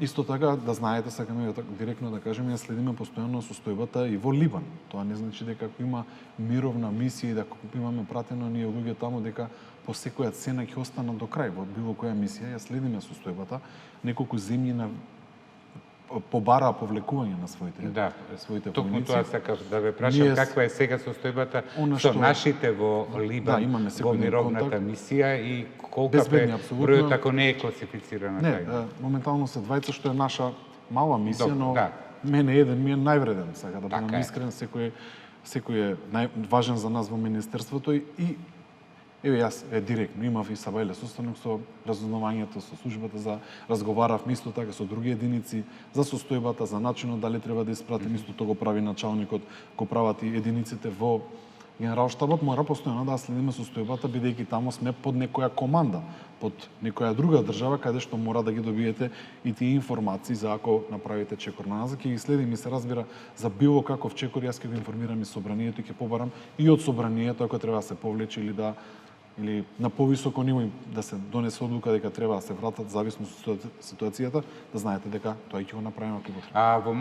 Исто така, да знаете, сакаме директно да кажеме, ја следиме постојано состојбата и во Либан. Тоа не значи дека ако има мировна мисија и дека имаме пратено ние луѓе таму, дека по секоја цена ќе останат до крај. Во било која мисија ја следиме состојбата. Неколку земји побараа повлекување на своите војници. Токму тоа сакав да ве прашам, каква е сега состојбата со нашите во Либан, во мировната мисија и колка е бројот ако не е класифицирана тајна? Моментално се двајца, што е наша мала мисија, но мене еден ми е највреден, сега да бидам искрен, секој е важен за нас во Министерството и еве јас директно имав и сабајле состанок со разузнавањето, со службата, разговарав исто така со други единици за состојбата, за начинот дали треба да испратим, исто тоа го прави началникот, го прават и единиците во Генералштабот, мора постојано да следиме состојбата, бидејќи таму сме под некоја команда, под некоја друга држава, каде што мора да ги добиете и тие информации за ако направите чекор на нас, ќе ги следим и се разбира за било каков чекор, јас ќе го информирам и собранието и ќе побарам и од собранието ако треба да се повлече или на повисоко ниво да се донесе одлука дека треба да се вратат зависно од ситуацијата, да знаете дека тоа ќе го направиме ако го треба.